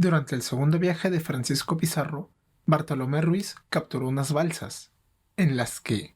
Durante el segundo viaje de Francisco Pizarro, Bartolomé Ruiz capturó unas balsas, en las que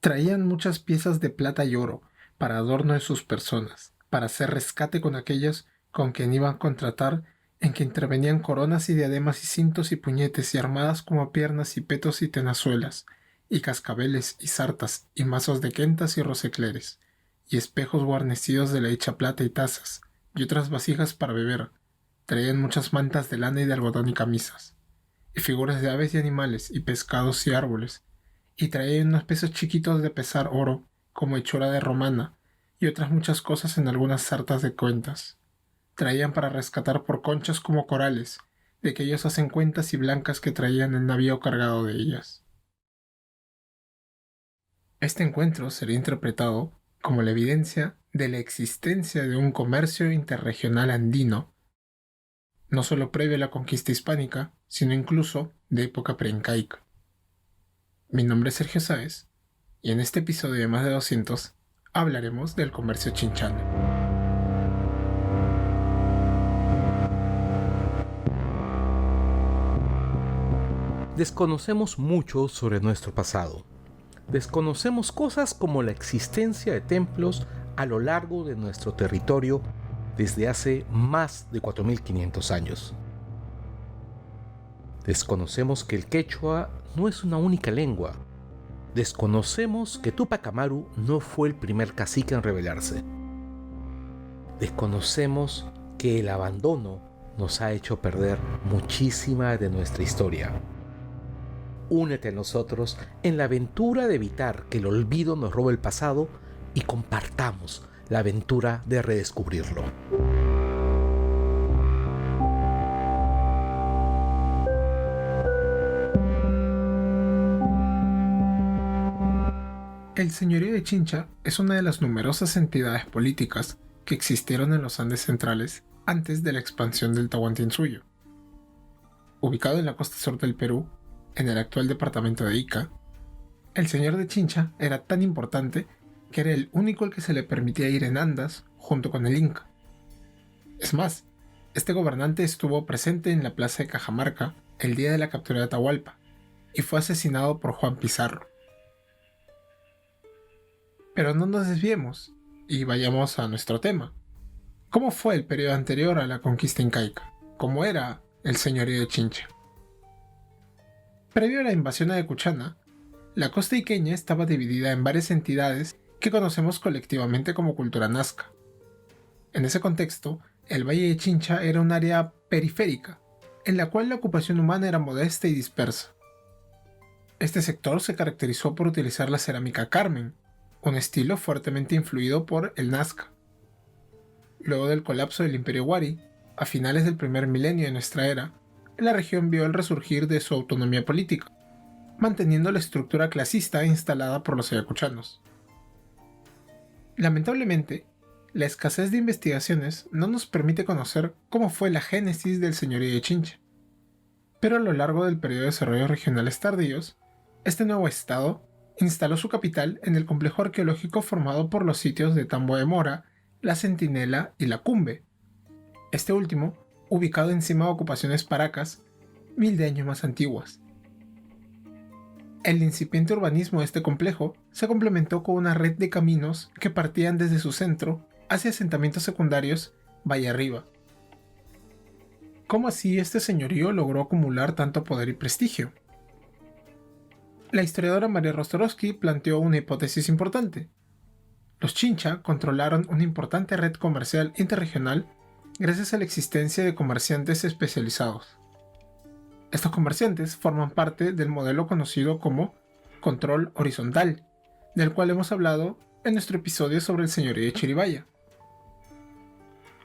traían muchas piezas de plata y oro para adorno de sus personas, para hacer rescate con aquellos con quien iban a contratar, en que intervenían coronas y diademas y cintos y puñetes y armadas como piernas y petos y tenazuelas, y cascabeles y sartas y mazos de quentas y rosecleres, y espejos guarnecidos de la hecha plata y tazas, y otras vasijas para beber. Traían muchas mantas de lana y de algodón y camisas, y figuras de aves y animales, y pescados y árboles, y traían unos pesos chiquitos de pesar oro, como hechura de romana, y otras muchas cosas en algunas sartas de cuentas. Traían para rescatar por conchas como corales, de que ellos hacen cuentas y blancas que traían el navío cargado de ellas. Este encuentro sería interpretado como la evidencia de la existencia de un comercio interregional andino, no solo previo a la conquista hispánica, sino incluso de época preincaica. Mi nombre es Sergio Sáez, y en este episodio de Más de 200 hablaremos del comercio chinchano. Desconocemos mucho sobre nuestro pasado. Desconocemos cosas como la existencia de templos a lo largo de nuestro territorio desde hace más de 4500 años. Desconocemos que el quechua no es una única lengua. Desconocemos que Túpac Amaru no fue el primer cacique en rebelarse. Desconocemos que el abandono nos ha hecho perder muchísima de nuestra historia. Únete a nosotros en la aventura de evitar que el olvido nos robe el pasado y compartamos la aventura de redescubrirlo. El señorío de Chincha es una de las numerosas entidades políticas que existieron en los Andes centrales antes de la expansión del Tahuantinsuyo. Ubicado en la costa sur del Perú, en el actual departamento de Ica, el señor de Chincha era tan importante que era el único al que se le permitía ir en andas junto con el Inca. Es más, este gobernante estuvo presente en la plaza de Cajamarca el día de la captura de Atahualpa y fue asesinado por Juan Pizarro. Pero no nos desviemos y vayamos a nuestro tema. ¿Cómo fue el periodo anterior a la conquista incaica? ¿Cómo era el señorío de Chincha? Previo a la invasión ayacuchana, la costa iqueña estaba dividida en varias entidades que conocemos colectivamente como cultura nazca. En ese contexto, el Valle de Chincha era un área periférica, en la cual la ocupación humana era modesta y dispersa. Este sector se caracterizó por utilizar la cerámica Carmen, un estilo fuertemente influido por el Nazca. Luego del colapso del Imperio Wari, a finales del primer milenio de nuestra era, la región vio el resurgir de su autonomía política, manteniendo la estructura clasista instalada por los ayacuchanos. Lamentablemente, la escasez de investigaciones no nos permite conocer cómo fue la génesis del señorío de Chincha. Pero a lo largo del periodo de desarrollos regionales tardíos, este nuevo estado instaló su capital en el complejo arqueológico formado por los sitios de Tambo de Mora, La Centinela y La Cumbe. Este último, ubicado encima de ocupaciones paracas, 1000 de años más antiguas. El incipiente urbanismo de este complejo se complementó con una red de caminos que partían desde su centro hacia asentamientos secundarios valle arriba. ¿Cómo así este señorío logró acumular tanto poder y prestigio? La historiadora María Rostorowski planteó una hipótesis importante. Los Chincha controlaron una importante red comercial interregional gracias a la existencia de comerciantes especializados. Estos comerciantes forman parte del modelo conocido como control horizontal, del cual hemos hablado en nuestro episodio sobre el señorío de Chiribaya.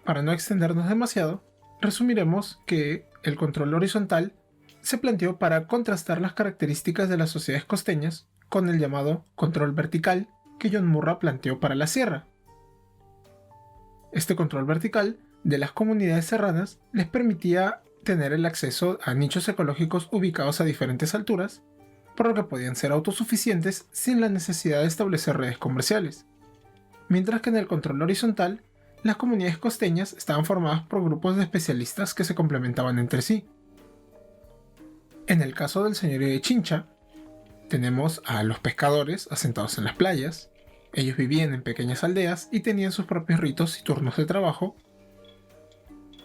Para no extendernos demasiado, resumiremos que el control horizontal se planteó para contrastar las características de las sociedades costeñas con el llamado control vertical que John Murra planteó para la sierra. Este control vertical de las comunidades serranas les permitía tener el acceso a nichos ecológicos ubicados a diferentes alturas, por lo que podían ser autosuficientes sin la necesidad de establecer redes comerciales, mientras que en el control horizontal las comunidades costeñas estaban formadas por grupos de especialistas que se complementaban entre sí. En el caso del señorío de Chincha, tenemos a los pescadores asentados en las playas. Ellos vivían en pequeñas aldeas y tenían sus propios ritos y turnos de trabajo.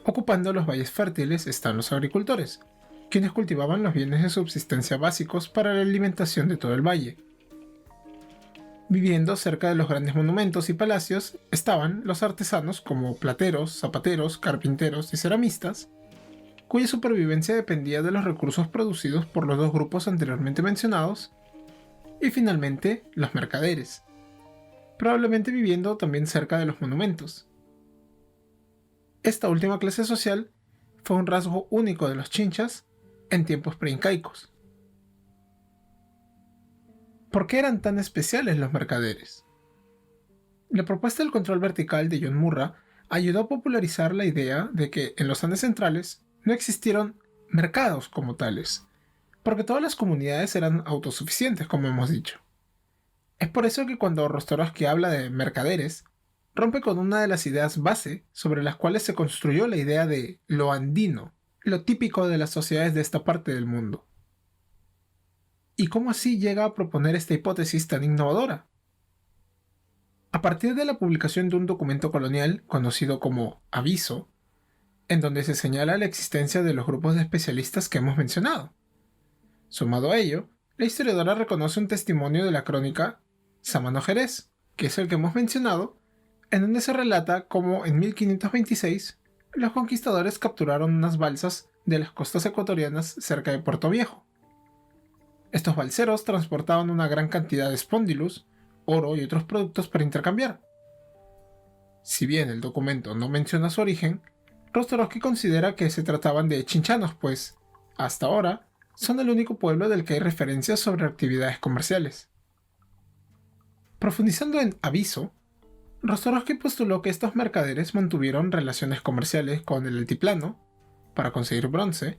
Ocupando los valles fértiles están los agricultores, quienes cultivaban los bienes de subsistencia básicos para la alimentación de todo el valle. Viviendo cerca de los grandes monumentos y palacios estaban los artesanos como plateros, zapateros, carpinteros y ceramistas, cuya supervivencia dependía de los recursos producidos por los dos grupos anteriormente mencionados, y finalmente los mercaderes, probablemente viviendo también cerca de los monumentos. Esta última clase social fue un rasgo único de los chinchas en tiempos preincaicos. ¿Por qué eran tan especiales los mercaderes? La propuesta del control vertical de John Murra ayudó a popularizar la idea de que en los Andes centrales no existieron mercados como tales, porque todas las comunidades eran autosuficientes, como hemos dicho. Es por eso que cuando Rostorowski habla de mercaderes, rompe con una de las ideas base sobre las cuales se construyó la idea de lo andino, lo típico de las sociedades de esta parte del mundo. ¿Y cómo así llega a proponer esta hipótesis tan innovadora? A partir de la publicación de un documento colonial conocido como Aviso, en donde se señala la existencia de los grupos de especialistas que hemos mencionado. Sumado a ello, la historiadora reconoce un testimonio de la crónica Sámano Jerez, que es el que hemos mencionado, en donde se relata cómo en 1526 los conquistadores capturaron unas balsas de las costas ecuatorianas cerca de Puerto Viejo. Estos balseros transportaban una gran cantidad de espóndilus, oro y otros productos para intercambiar. Si bien el documento no menciona su origen, Rostorowski considera que se trataban de chinchanos, pues, hasta ahora, son el único pueblo del que hay referencias sobre actividades comerciales. Profundizando en Aviso, Rostorowski postuló que estos mercaderes mantuvieron relaciones comerciales con el altiplano, para conseguir bronce,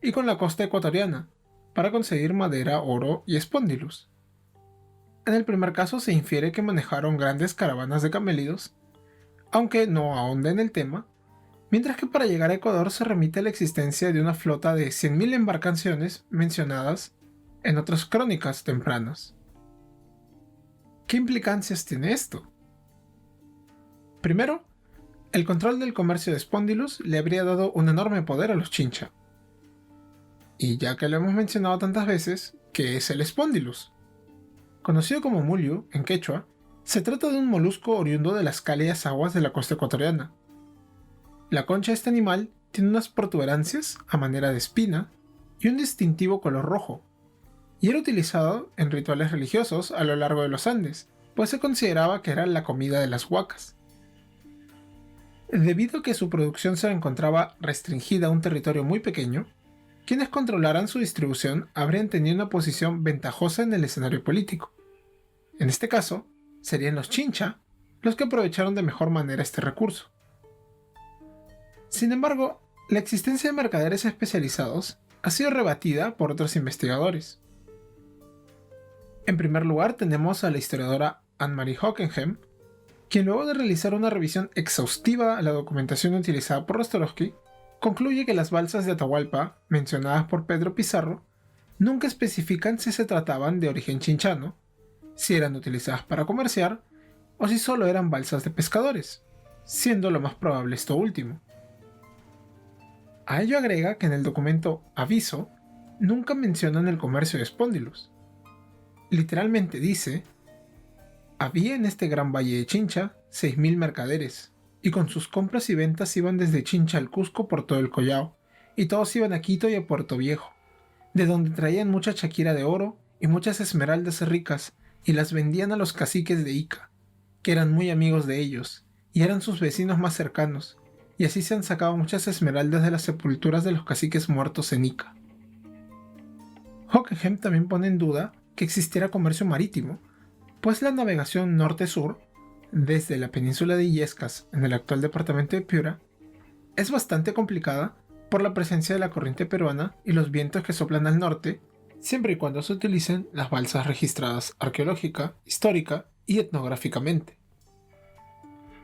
y con la costa ecuatoriana, para conseguir madera, oro y espóndilus. En el primer caso se infiere que manejaron grandes caravanas de camélidos, aunque no ahonda en el tema, mientras que para llegar a Ecuador se remite a la existencia de una flota de 100.000 embarcaciones mencionadas en otras crónicas tempranas. ¿Qué implicancias tiene esto? Primero, el control del comercio de espóndilus le habría dado un enorme poder a los chincha. Y ya que lo hemos mencionado tantas veces, ¿qué es el espóndilus? Conocido como mullu en quechua, se trata de un molusco oriundo de las cálidas aguas de la costa ecuatoriana. La concha de este animal tiene unas protuberancias a manera de espina y un distintivo color rojo, y era utilizado en rituales religiosos a lo largo de los Andes, pues se consideraba que era la comida de las huacas. Debido a que su producción se encontraba restringida a un territorio muy pequeño, quienes controlaran su distribución habrían tenido una posición ventajosa en el escenario político. En este caso, serían los chincha los que aprovecharon de mejor manera este recurso. Sin embargo, la existencia de mercaderes especializados ha sido rebatida por otros investigadores. En primer lugar tenemos a la historiadora Anne-Marie Hockenheim, quien luego de realizar una revisión exhaustiva a la documentación utilizada por Rostorowski, concluye que las balsas de Atahualpa, mencionadas por Pedro Pizarro, nunca especifican si se trataban de origen chinchano, si eran utilizadas para comerciar, o si solo eran balsas de pescadores, siendo lo más probable esto último. A ello agrega que en el documento Aviso nunca mencionan el comercio de espóndilus. Literalmente dice: había en este gran valle de Chincha 6.000 mercaderes, y con sus compras y ventas iban desde Chincha al Cusco por todo el Collao, y todos iban a Quito y a Puerto Viejo, de donde traían mucha chaquira de oro y muchas esmeraldas ricas, y las vendían a los caciques de Ica, que eran muy amigos de ellos, y eran sus vecinos más cercanos, y así se han sacado muchas esmeraldas de las sepulturas de los caciques muertos en Ica. Hockenheim también pone en duda que existiera comercio marítimo, pues la navegación norte-sur, desde la península de Illescas en el actual departamento de Piura, es bastante complicada por la presencia de la corriente peruana y los vientos que soplan al norte, siempre y cuando se utilicen las balsas registradas arqueológica, histórica y etnográficamente.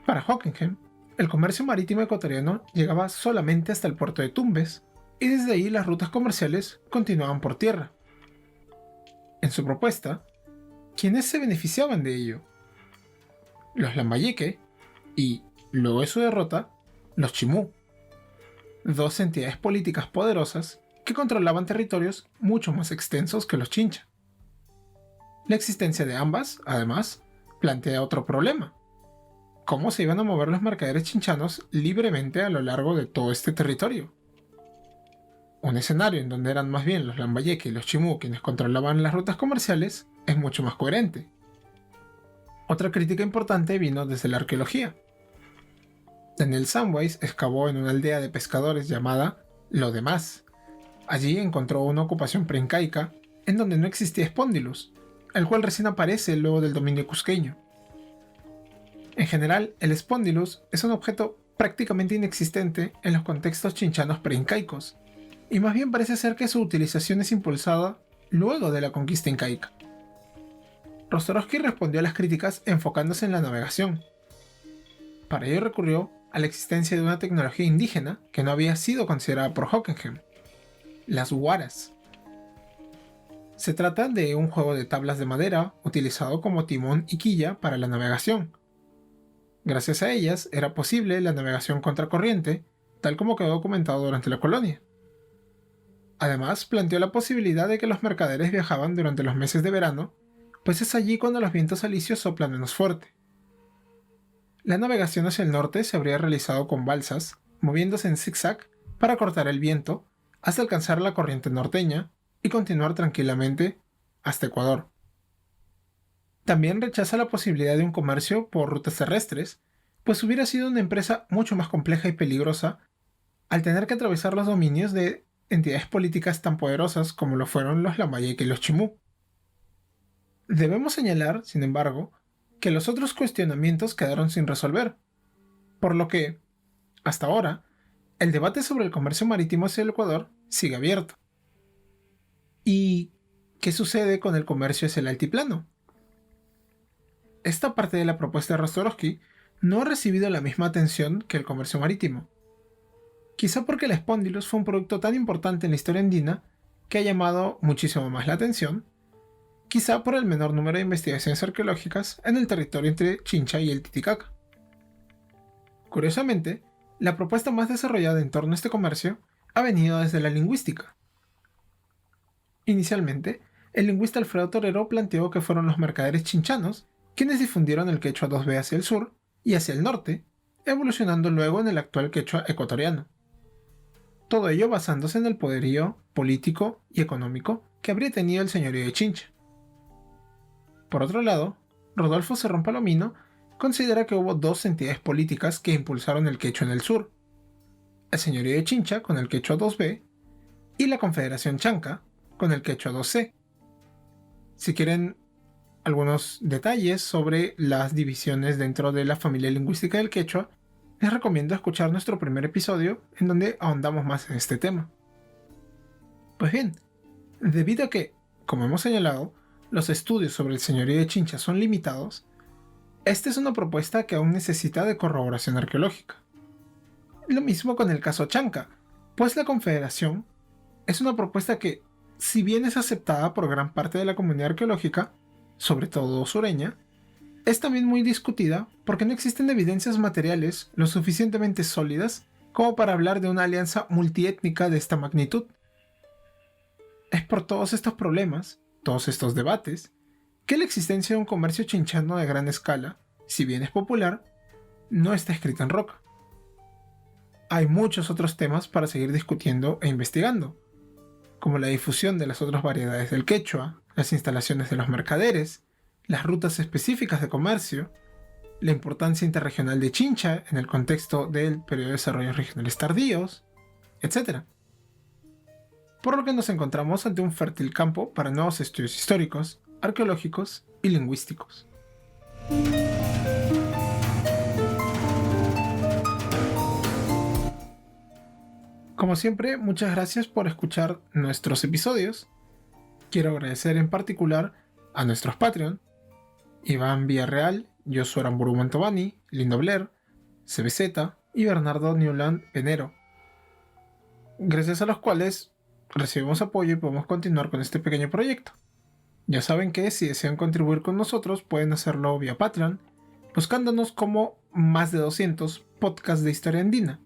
Para Hockenheim, El comercio marítimo ecuatoriano llegaba solamente hasta el puerto de Tumbes, y desde ahí las rutas comerciales continuaban por tierra. En su propuesta, ¿quiénes se beneficiaban de ello? Los Lambayeque y, luego de su derrota, los Chimú, dos entidades políticas poderosas que controlaban territorios mucho más extensos que los Chincha. La existencia de ambas, además, plantea otro problema. ¿Cómo se iban a mover los mercaderes chinchanos libremente a lo largo de todo este territorio? Un escenario en donde eran más bien los Lambayeque y los Chimú quienes controlaban las rutas comerciales es mucho más coherente. Otra crítica importante vino desde la arqueología. Daniel Samwise excavó en una aldea de pescadores llamada Lo Demás. Allí encontró una ocupación preincaica en donde no existía Spondylus, el cual recién aparece luego del dominio cusqueño. En general, el Spondylus es un objeto prácticamente inexistente en los contextos chinchanos preincaicos, y más bien parece ser que su utilización es impulsada luego de la conquista incaica. Rostorowski respondió a las críticas enfocándose en la navegación. Para ello recurrió a la existencia de una tecnología indígena que no había sido considerada por Hockenheim: las huaras. Se trata de un juego de tablas de madera utilizado como timón y quilla para la navegación. Gracias a ellas era posible la navegación contracorriente, tal como quedó documentado durante la colonia. Además, planteó la posibilidad de que los mercaderes viajaban durante los meses de verano, pues es allí cuando los vientos alisios soplan menos fuerte. La navegación hacia el norte se habría realizado con balsas, moviéndose en zigzag para cortar el viento hasta alcanzar la corriente norteña y continuar tranquilamente hasta Ecuador. También rechaza la posibilidad de un comercio por rutas terrestres, pues hubiera sido una empresa mucho más compleja y peligrosa al tener que atravesar los dominios de entidades políticas tan poderosas como lo fueron los Lambayeque y los Chimú. Debemos señalar, sin embargo, que los otros cuestionamientos quedaron sin resolver, por lo que, hasta ahora, el debate sobre el comercio marítimo hacia el Ecuador sigue abierto. ¿Y qué sucede con el comercio hacia el altiplano? Esta parte de la propuesta de Rostorowski no ha recibido la misma atención que el comercio marítimo. Quizá porque el Spondylus fue un producto tan importante en la historia andina que ha llamado muchísimo más la atención, quizá por el menor número de investigaciones arqueológicas en el territorio entre Chincha y el Titicaca. Curiosamente, la propuesta más desarrollada en torno a este comercio ha venido desde la lingüística. Inicialmente, el lingüista Alfredo Torero planteó que fueron los mercaderes chinchanos quienes difundieron el quechua 2B hacia el sur y hacia el norte, evolucionando luego en el actual quechua ecuatoriano. Todo ello basándose en el poderío político y económico que habría tenido el señorío de Chincha. Por otro lado, Rodolfo Cerrón Palomino considera que hubo dos entidades políticas que impulsaron el quechua en el sur: el señorío de Chincha con el quechua 2B y la Confederación Chanca con el quechua 2C. Si quieren algunos detalles sobre las divisiones dentro de la familia lingüística del quechua, les recomiendo escuchar nuestro primer episodio en donde ahondamos más en este tema. Pues bien, debido a que, como hemos señalado, los estudios sobre el señorío de Chincha son limitados, esta es una propuesta que aún necesita de corroboración arqueológica. Lo mismo con el caso Chanca, pues la Confederación es una propuesta que, si bien es aceptada por gran parte de la comunidad arqueológica, sobre todo sureña, es también muy discutida porque no existen evidencias materiales lo suficientemente sólidas como para hablar de una alianza multiétnica de esta magnitud. Es por todos estos problemas, todos estos debates, que la existencia de un comercio chinchano de gran escala, si bien es popular, no está escrita en roca. Hay muchos otros temas para seguir discutiendo e investigando, como la difusión de las otras variedades del quechua, las instalaciones de los mercaderes, las rutas específicas de comercio, la importancia interregional de Chincha en el contexto del periodo de desarrollos regionales tardíos, etc. Por lo que nos encontramos ante un fértil campo para nuevos estudios históricos, arqueológicos y lingüísticos. Como siempre, muchas gracias por escuchar nuestros episodios. Quiero agradecer en particular a nuestros Patreon: Iván Villarreal, Josué Aramburu Mantovani, Lindo Blair, CBZ y Bernardo Newland Penero, gracias a los cuales recibimos apoyo y podemos continuar con este pequeño proyecto. Ya saben que si desean contribuir con nosotros pueden hacerlo vía Patreon, buscándonos como Más de 200 Podcasts de Historia Andina.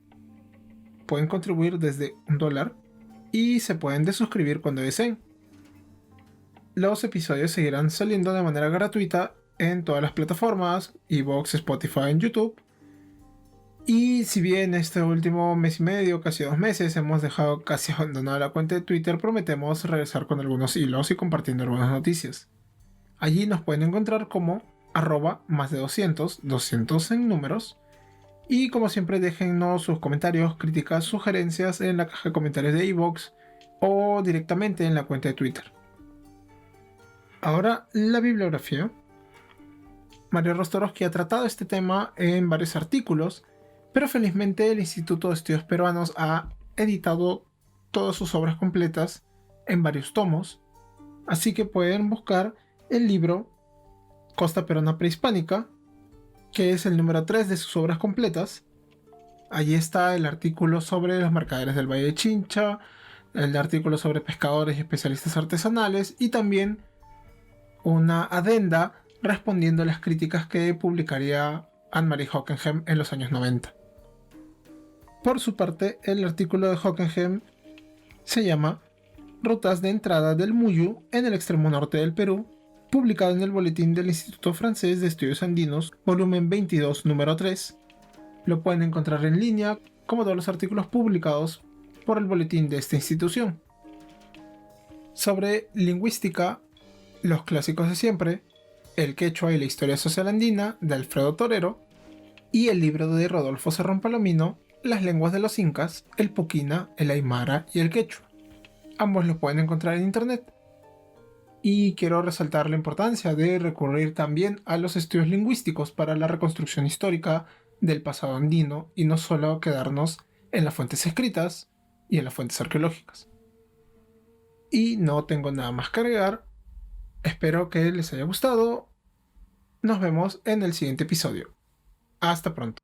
Pueden contribuir desde $1 y se pueden desuscribir cuando deseen. Los episodios seguirán saliendo de manera gratuita en todas las plataformas, iVoox, Spotify, en YouTube. Y si bien este último mes y medio, casi 2 meses, hemos dejado casi abandonada la cuenta de Twitter, prometemos regresar con algunos hilos y compartiendo algunas noticias. Allí nos pueden encontrar como @más de 200 en números. Y como siempre, déjennos sus comentarios, críticas, sugerencias en la caja de comentarios de iVoox o directamente en la cuenta de Twitter. Ahora, la bibliografía. Mario Rostorowski ha tratado este tema en varios artículos, pero felizmente el Instituto de Estudios Peruanos ha editado todas sus obras completas en varios tomos, así que pueden buscar el libro Costa Peruana Prehispánica, que es el número 3 de sus obras completas. Allí está el artículo sobre los mercaderes del Valle de Chincha, el artículo sobre pescadores y especialistas artesanales, y también una adenda respondiendo a las críticas que publicaría Anne-Marie Hockenheim en los años 90. Por su parte, el artículo de Hockenheim se llama Rutas de entrada del Muyu en el extremo norte del Perú, publicado en el boletín del Instituto Francés de Estudios Andinos, volumen 22, número 3. Lo pueden encontrar en línea, como todos los artículos publicados por el boletín de esta institución. Sobre lingüística, los clásicos de siempre, El quechua y la historia social andina, de Alfredo Torero, y el libro de Rodolfo Serrón Palomino, Las lenguas de los incas, el puquina, el aymara y el quechua. Ambos los pueden encontrar en internet. Y quiero resaltar la importancia de recurrir también a los estudios lingüísticos para la reconstrucción histórica del pasado andino y no solo quedarnos en las fuentes escritas y en las fuentes arqueológicas. Y no tengo nada más que agregar. Espero que les haya gustado. Nos vemos en el siguiente episodio. Hasta pronto.